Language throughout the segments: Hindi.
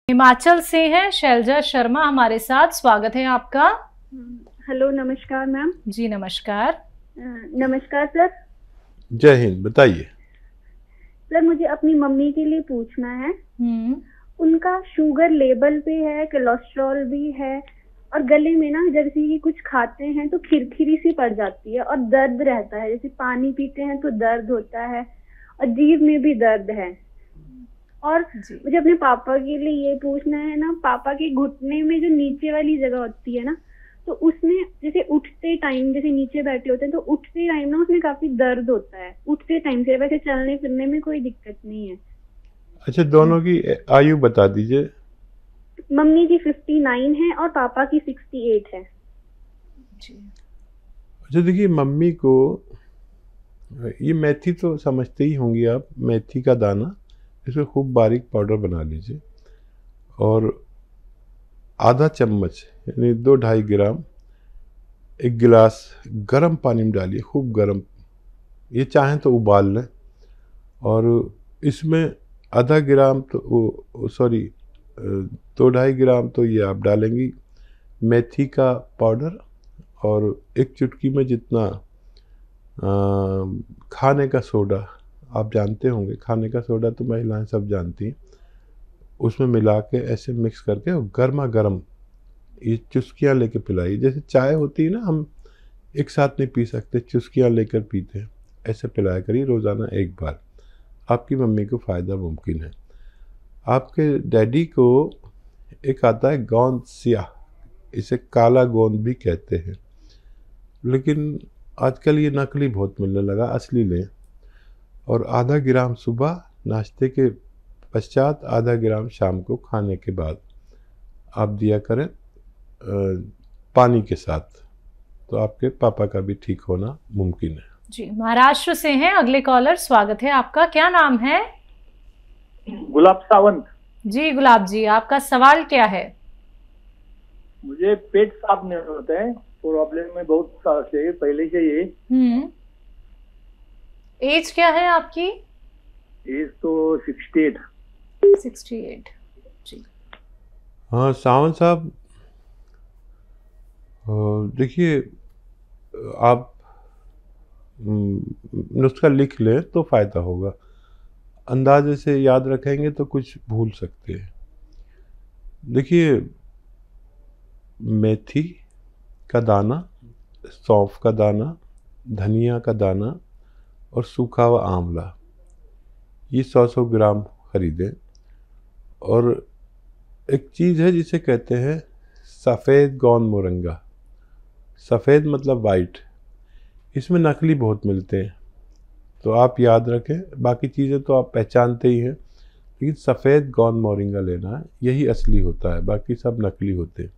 हिमाचल से हैं शैलजा शर्मा हमारे साथ। स्वागत है आपका। हेलो, नमस्कार मैम। जी नमस्कार। नमस्कार सर। जय हिंद। बताइए सर, मुझे अपनी मम्मी के लिए पूछना है। उनका शुगर लेवल पे है, कोलेस्ट्रॉल भी है और गले में ना जैसे कि कुछ खाते हैं तो खिरखिरी सी पड़ जाती है और दर्द रहता है। जैसे पानी पीते हैं तो दर्द होता है और जीभ में भी दर्द है। और मुझे अपने पापा के लिए ये पूछना है ना, पापा के घुटने में जो नीचे वाली जगह होती है ना, तो उसमें जैसे उठते टाइम, जैसे नीचे बैठे होते हैं तो उठते टाइम ना उसमें काफी दर्द होता है। उठते टाइम से, वैसे चलने फिरने में कोई दिक्कत नहीं है। अच्छा, दोनों की आयु बता दीजिए। मम्मी की 59 है और पापा की 68 है। अच्छा देखिए, मम्मी को ये मेथी तो समझते ही होंगी आप। मेथी का दाना, इसको खूब बारीक पाउडर बना लीजिए और आधा चम्मच यानी 2-2.5 ग्राम एक गिलास गर्म पानी में डालिए, खूब गर्म। ये चाहें तो उबाल लें और इसमें आधा ग्राम तो 2-2.5 ग्राम तो ये आप डालेंगी मेथी का पाउडर और एक चुटकी में जितना खाने का सोडा, आप जानते होंगे खाने का सोडा तो महिलाएं सब जानती हैं, उसमें मिला के ऐसे मिक्स करके गर्मा गर्म ये चुस्कियाँ लेके पिलाई। जैसे चाय होती है ना, हम एक साथ नहीं पी सकते, चुस्कियाँ लेकर पीते हैं, ऐसे पिलाया करिए रोज़ाना एक बार। आपकी मम्मी को फ़ायदा मुमकिन है। आपके डैडी को एक आता है गोंद सियाह, इसे काला गोंद भी कहते हैं, लेकिन आजकल ये नकली बहुत मिलने लगा, असली लें। और आधा ग्राम सुबह नाश्ते के पश्चात, आधा ग्राम शाम को खाने के बाद आप दिया करें पानी के साथ, तो आपके पापा का भी ठीक होना मुमकिन है। जी, महाराष्ट्र से हैं अगले कॉलर। स्वागत है आपका। क्या नाम है? गुलाब सावंत। जी गुलाब जी, आपका सवाल क्या है? मुझे पेट साफ नहीं होता है, प्रॉब्लम में बहुत साल से पहले से ये। एज क्या है आपकी? एज तो 68। जी हाँ सावंत साहब, देखिए आप नुस्खा लिख लें तो फ़ायदा होगा। अंदाजे से याद रखेंगे तो कुछ भूल सकते हैं। देखिए, मेथी का दाना, सौंफ का दाना, धनिया का दाना और सूखा हुआ आंवला, ये 100-100 ग्राम खरीदें। और एक चीज़ है जिसे कहते हैं सफ़ेद गोंद मोरंगा। सफ़ेद मतलब वाइट, इसमें नकली बहुत मिलते हैं, तो आप याद रखें। बाकी चीज़ें तो आप पहचानते ही हैं, लेकिन सफ़ेद गोंद मोरिंगा लेना है, यही असली होता है, बाकी सब नकली होते हैं।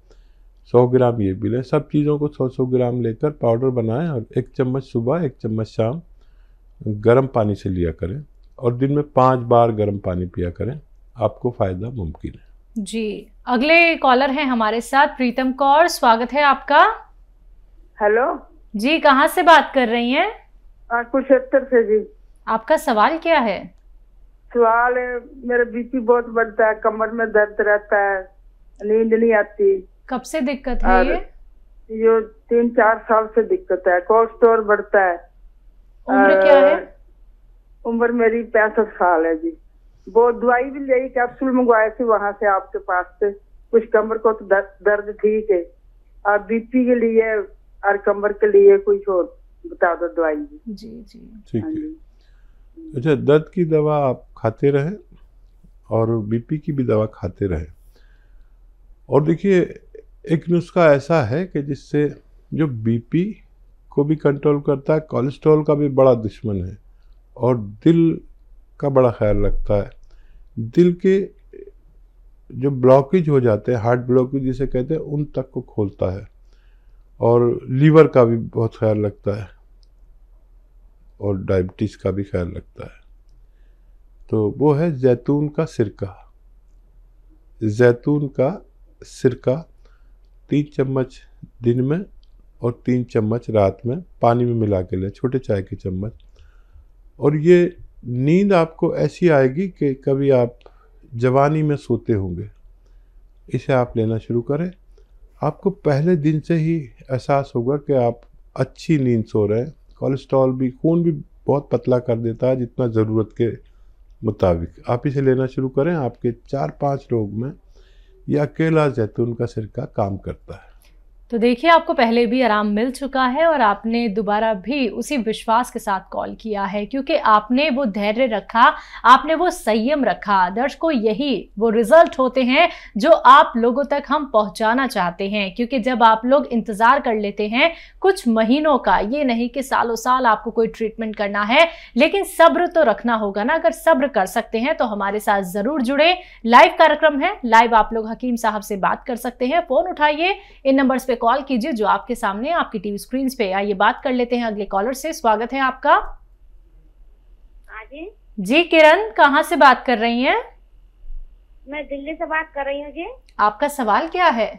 100 ग्राम ये भी लें। सब चीज़ों को 100-100 ग्राम लेकर पाउडर बनाएं और 1 चम्मच सुबह 1 चम्मच शाम गर्म पानी से लिया करें और दिन में 5 बार गर्म पानी पिया करें, आपको फ़ायदा मुमकिन है। जी, अगले कॉलर हैं हमारे साथ प्रीतम कौर। स्वागत है आपका। हेलो जी, कहाँ से बात कर रही हैं? कुरुक्षेत्र से जी। आपका सवाल क्या है? सवाल है, मेरा बीपी बहुत बढ़ता है, कमर में दर्द रहता है, नींद नहीं आती। कब से दिक्कत है ये? 3-4 साल से दिक्कत है। कोलेस्ट्रॉल बढ़ता है। उम्र क्या है? उम्र मेरी 65 साल है जी। वो दवाई भी ली, कैप्सूल मंगवाए थे वहां से आपके पास से। कुछ कमर को तो दर्द ठीक है, और बीपी के लिए और कमर के लिए कुछ और बता दो दवाई। जी जी ठीक है। अच्छा, दर्द की दवा आप खाते रहें और बीपी की भी दवा खाते रहें। और देखिए, एक नुस्खा ऐसा है कि जिससे जो बीपी को भी कंट्रोल करता है, कोलेस्ट्रॉल का भी बड़ा दुश्मन है और दिल का बड़ा ख्याल रखता है। दिल के जो ब्लॉकेज हो जाते हैं, हार्ट ब्लॉकेज जिसे कहते हैं, उन तक को खोलता है और लीवर का भी बहुत ख्याल रखता है और डायबिटीज़ का भी ख्याल रखता है। तो वो है जैतून का सिरका। जैतून का सिरका 3 चम्मच दिन में और 3 चम्मच रात में पानी में मिला के लें, छोटे चाय के चम्मच। और ये नींद आपको ऐसी आएगी कि कभी आप जवानी में सोते होंगे, इसे आप लेना शुरू करें। आपको पहले दिन से ही एहसास होगा कि आप अच्छी नींद सो रहे हैं। कोलेस्ट्रॉल भी, खून भी बहुत पतला कर देता है जितना ज़रूरत के मुताबिक। आप इसे लेना शुरू करें, आपके 4-5 रोग में यह अकेला जैतून का सिरका काम करता है। तो देखिए, आपको पहले भी आराम मिल चुका है और आपने दोबारा भी उसी विश्वास के साथ कॉल किया है, क्योंकि आपने वो धैर्य रखा, आपने वो संयम रखा। दर्शकों, यही वो रिजल्ट होते हैं जो आप लोगों तक हम पहुंचाना चाहते हैं। क्योंकि जब आप लोग इंतजार कर लेते हैं कुछ महीनों का, ये नहीं कि सालों साल आपको कोई ट्रीटमेंट करना है, लेकिन सब्र तो रखना होगा ना। अगर सब्र कर सकते हैं तो हमारे साथ जरूर जुड़े। लाइव कार्यक्रम है, लाइव आप लोग हकीम साहब से बात कर सकते हैं। फोन उठाइए, इन नंबर्स पे कॉल कीजिए जो आपके सामने आपकी टीवी स्क्रीन पे। आइए बात कर लेते हैं अगले कॉलर से। स्वागत है आपका। जी किरण, कहाँ से बात कर रही हैं? मैं दिल्ली से बात कर रही हूँ जी। आपका सवाल क्या है?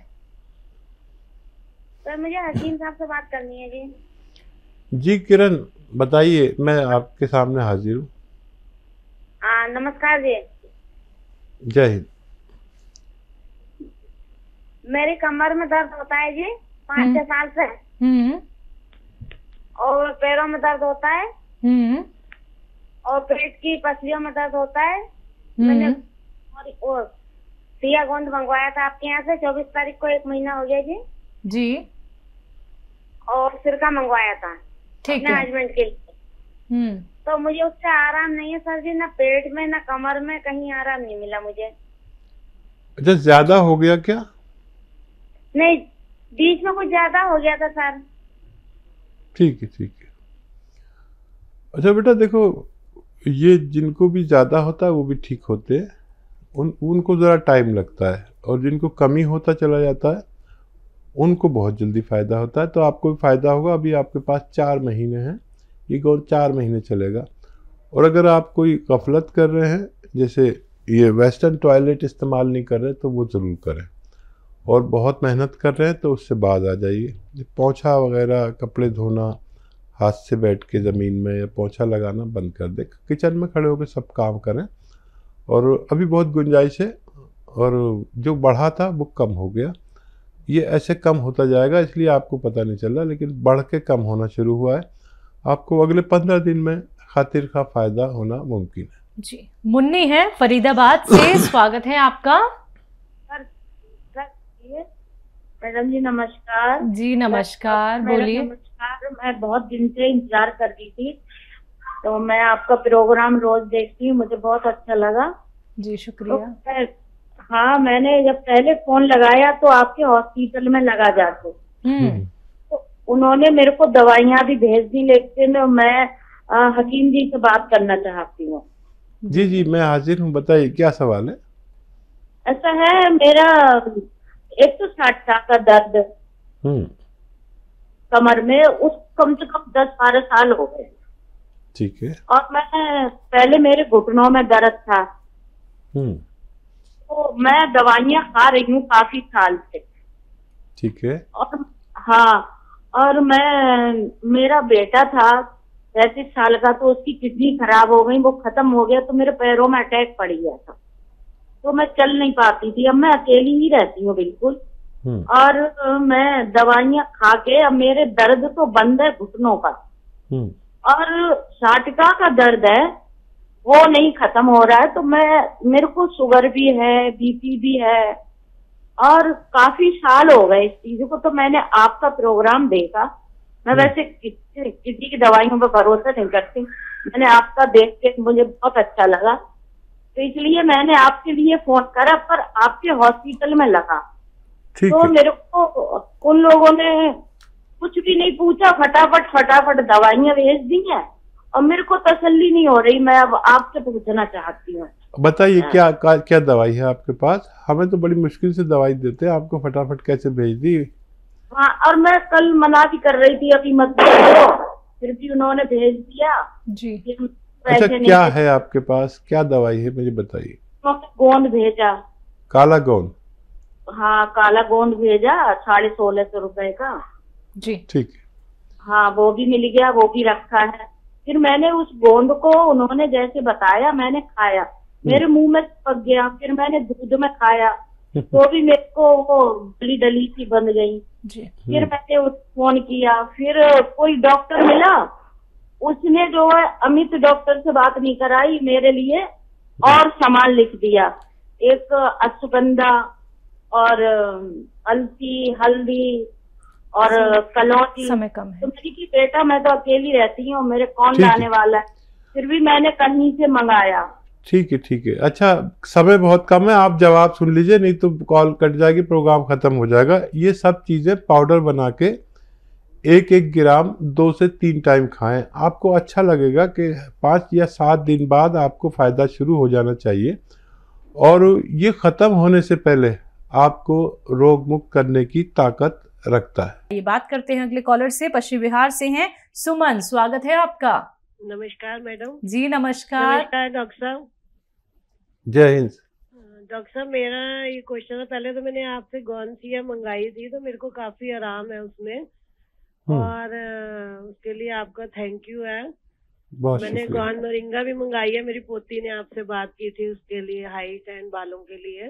सर मुझे हकीम साहब से बात करनी है जी। जी किरण, बताइए, मैं आपके सामने हाजिर हूँ। नमस्कार जी। जय हिंद। मेरी कमर में दर्द होता है जी 5-6 साल से। और पैरों में दर्द होता है। और पेट की पसलियों में दर्द होता है। मैंने और सिया गोंद मंगवाया था आपके यहाँ से 24 तारीख को, 1 महीना हो गया जी। जी। और सिरका मंगवाया था ठीक अपने है। हस्बैंड के लिए। तो मुझे उससे आराम नहीं है सर जी, ना पेट में ना कमर में, कहीं आराम नहीं मिला मुझे। अच्छा, ज्यादा हो गया क्या? नहीं, बीच में कुछ ज्यादा हो गया था सर। ठीक है, ठीक है। अच्छा बेटा देखो, ये जिनको भी ज़्यादा होता है वो भी ठीक होते हैं, उनको ज़रा टाइम लगता है। और जिनको कमी होता चला जाता है उनको बहुत जल्दी फ़ायदा होता है। तो आपको भी फ़ायदा होगा। अभी आपके पास 4 महीने हैं, ये कौन 4 महीने चलेगा। और अगर आप कोई गफलत कर रहे हैं, जैसे ये वेस्टर्न टॉयलेट इस्तेमाल नहीं कर रहे, तो वो ज़रूर करें। और बहुत मेहनत कर रहे हैं तो उससे बाज आ जाइए। पोंछा वगैरह, कपड़े धोना हाथ से बैठ के ज़मीन में, या पोंछा लगाना बंद कर दे। किचन में खड़े होकर सब काम करें। और अभी बहुत गुंजाइश है, और जो बढ़ा था वो कम हो गया। ये ऐसे कम होता जाएगा, इसलिए आपको पता नहीं चल रहा, लेकिन बढ़ के कम होना शुरू हुआ है। आपको अगले 15 दिन में खातिर का फ़ायदा होना मुमकिन है। जी, मुन्नी है फरीदाबाद से। स्वागत है आपका। मैडम जी नमस्कार। जी नमस्कार, बोलिए। नमस्कार, मैं बहुत दिन से इंतजार कर रही थी, तो मैं आपका प्रोग्राम रोज देखती हूँ, मुझे बहुत अच्छा लगा जी, शुक्रिया। तो हाँ, मैंने जब पहले फोन लगाया तो आपके हॉस्पिटल में लगा जाते, तो उन्होंने मेरे को दवाइयाँ भी भेज दी, लेकिन मैं हकीम जी से बात करना चाहती हूँ। जी जी, मैं हाजिर हूँ, बताइए क्या सवाल है। ऐसा है, मेरा 160 का दर्द कमर में, उस कम से कम 10-12 साल हो गए। ठीक है। और मैं पहले मेरे घुटनों में दर्द था, तो मैं दवाइयाँ खा रही हूँ काफी साल से। ठीक है। और हाँ, और मेरा बेटा था 35 साल का, तो उसकी किडनी खराब हो गई, वो खत्म हो गया, तो मेरे पैरों में अटैक पड़ गया था, तो मैं चल नहीं पाती थी। अब मैं अकेली ही रहती हूँ बिल्कुल, और मैं दवाइयाँ खा के, अब मेरे दर्द तो बंद है घुटनों का, और साटिका का दर्द है वो नहीं खत्म हो रहा है। तो मेरे को शुगर भी है, बीपी भी है, और काफी साल हो गए इस चीज को। तो मैंने आपका प्रोग्राम देखा। मैं वैसे किसी की दवाइयों पर भरोसा नहीं करती, मैंने आपका देख के मुझे बहुत अच्छा लगा, तो इसलिए मैंने आपके लिए फोन करा, पर आपके हॉस्पिटल में लगा। तो मेरे को उन लोगों ने कुछ भी नहीं पूछा, फटाफट दवाइयाँ भेज दी हैं, और मेरे को तसल्ली नहीं हो रही। मैं अब आपसे पूछना चाहती हूँ, बताइए क्या दवाई है आपके पास। हमें तो बड़ी मुश्किल से दवाई देते हैं, आपको फटाफट कैसे भेज दी। हाँ, और मैं कल मना भी कर रही थी अभी मत करो, फिर भी उन्होंने भेज दिया जी। अच्छा, क्या है आपके पास, क्या दवाई है मुझे बताइए। गोंद भेजा, काला गोंद। हाँ, काला गोंद भेजा 1650 रुपए का जी। ठीक है। हाँ, वो भी मिल गया, वो भी रखा है। फिर मैंने उस गोंद को उन्होंने जैसे बताया मैंने खाया, मेरे मुंह में पक गया। फिर मैंने दूध में खाया, तो भी मेरे को वो डली डली सी बन गई जी। फिर मैंने फोन किया, फिर कोई डॉक्टर मिला, उसने जो है अमित डॉक्टर से बात नहीं कराई, मेरे लिए और सामान लिख दिया, एक अश्वगंधा और अलसी, हल्दी और कलौंजी। समय कम है तो मैंने कि बेटा मैं तो अकेली रहती हूँ, मेरे कौन ठीक है। लाने वाला है, फिर भी मैंने कहीं से मंगाया। ठीक है, ठीक है। अच्छा, समय बहुत कम है, आप जवाब सुन लीजिए, नहीं तो कॉल कट जाएगी, प्रोग्राम खत्म हो जाएगा। ये सब चीज़ें पाउडर बना के 1-1 ग्राम 2 से 3 टाइम खाएं। आपको अच्छा लगेगा कि 5 या 7 दिन बाद आपको फ़ायदा शुरू हो जाना चाहिए, और ये ख़त्म होने से पहले आपको रोग मुक्त करने की ताकत रखता है। ये बात करते हैं अगले कॉलर से, पश्चिम बिहार से हैं सुमन, स्वागत है आपका। नमस्कार मैडम। जी नमस्कार। नमस्कार डॉक्टर साहब। जय हिंद। डॉक्टर साहब, मेरा ये क्वेश्चन है, पहले तो मैंने आपसे गौनसिया मंगाई थी, तो मेरे को काफी आराम है उसमें, और उसके लिए आपका थैंक यू है। मैंने गौन मोरिंगा भी मंगाई है, मेरी पोती ने आपसे बात की थी उसके लिए, हाइट एंड बालों के लिए।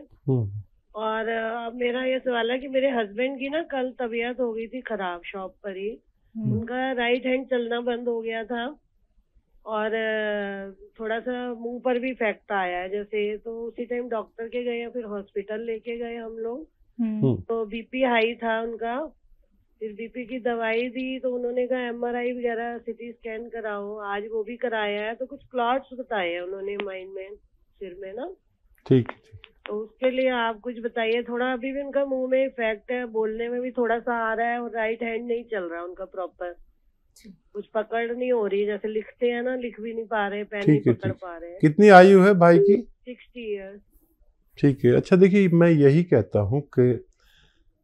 और अब मेरा ये सवाल है कि मेरे हस्बैंड की ना कल तबीयत हो गई थी खराब शॉप पर ही, उनका राइट हैंड चलना बंद हो गया था, और थोड़ा सा मुंह पर भी इफेक्ट आया है जैसे, तो उसी टाइम डॉक्टर के गए, फिर हॉस्पिटल लेके गए हम लोग। तो बीपी हाई था उनका, फिर बीपी की दवाई दी, तो उन्होंने कहा एमआरआई वगैरह सीटी स्कैन कराओ, आज वो भी कराया है, तो कुछ क्लॉट्स बताए हैं उन्होंने माइंड में, सिर में ना। ठीक है, तो उसके लिए आप कुछ बताइए। थोड़ा अभी भी उनका मुंह में इफेक्ट है, बोलने में भी थोड़ा सा आ रहा है, और राइट हैंड नहीं चल रहा उनका प्रॉपर, कुछ पकड़ नहीं हो रही, जैसे लिखते हैं ना, लिख भी नहीं पा रहे, पेन नहीं पकड़ पा रहे हैं। कितनी आयु है भाई की? 60 ईयर्स। ठीक है। अच्छा देखिए, मैं यही कहता हूँ कि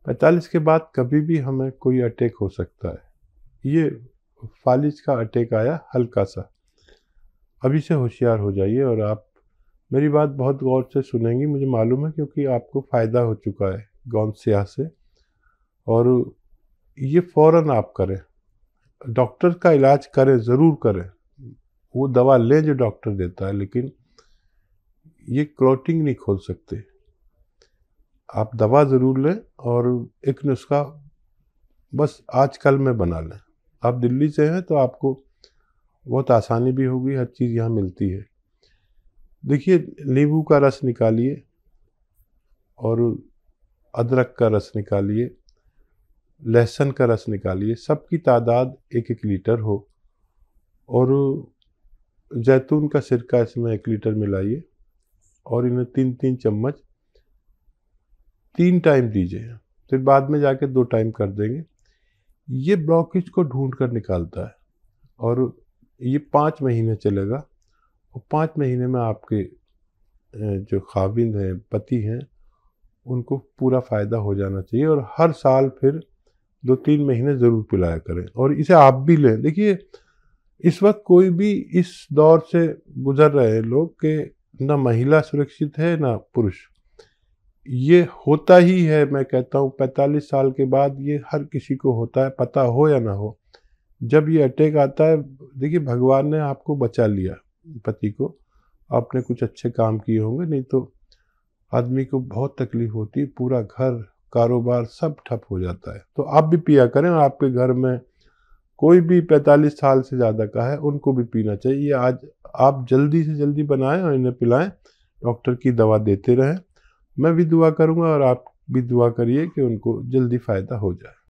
45 के बाद कभी भी हमें कोई अटैक हो सकता है। ये फालिज का अटैक आया हल्का सा, अभी से होशियार हो जाइए। और आप मेरी बात बहुत गौर से सुनेंगी, मुझे मालूम है, क्योंकि आपको फ़ायदा हो चुका है गौनसिया से, और ये फ़ौरन आप करें, डॉक्टर का इलाज करें, ज़रूर करें, वो दवा लें जो डॉक्टर देता है, लेकिन ये क्लॉटिंग नहीं खोल सकते। आप दवा ज़रूर लें, और एक नुस्खा बस आज कल में बना लें। आप दिल्ली से हैं तो आपको बहुत आसानी भी होगी, हर चीज़ यहाँ मिलती है। देखिए, नींबू का रस निकालिए और अदरक का रस निकालिए, लहसुन का रस निकालिए, सबकी तादाद 1-1 लीटर हो, और जैतून का सिरका इसमें 1 लीटर मिलाइए, और इन्हें 3-3 चम्मच 3 टाइम दीजिए, फिर बाद में जाके 2 टाइम कर देंगे। ये ब्लॉकेज को ढूंढ कर निकालता है, और ये 5 महीने चलेगा, और 5 महीने में आपके जो खाविंद हैं, पति हैं, उनको पूरा फ़ायदा हो जाना चाहिए। और हर साल फिर 2-3 महीने ज़रूर पिलाया करें, और इसे आप भी लें। देखिए, इस वक्त कोई भी इस दौर से गुजर रहे हैं लोग कि ना महिला सुरक्षित है ना पुरुष। ये होता ही है, मैं कहता हूँ 45 साल के बाद ये हर किसी को होता है, पता हो या ना हो। जब ये अटैक आता है, देखिए भगवान ने आपको बचा लिया, पति को, आपने कुछ अच्छे काम किए होंगे, नहीं तो आदमी को बहुत तकलीफ होती है, पूरा घर कारोबार सब ठप हो जाता है। तो आप भी पिया करें, और आपके घर में कोई भी 45 साल से ज़्यादा का है उनको भी पीना चाहिए। आज आप जल्दी से जल्दी बनाएं और इन्हें पिलाएं, डॉक्टर की दवा देते रहें। मैं भी दुआ करूंगा और आप भी दुआ करिए कि उनको जल्दी फ़ायदा हो जाए।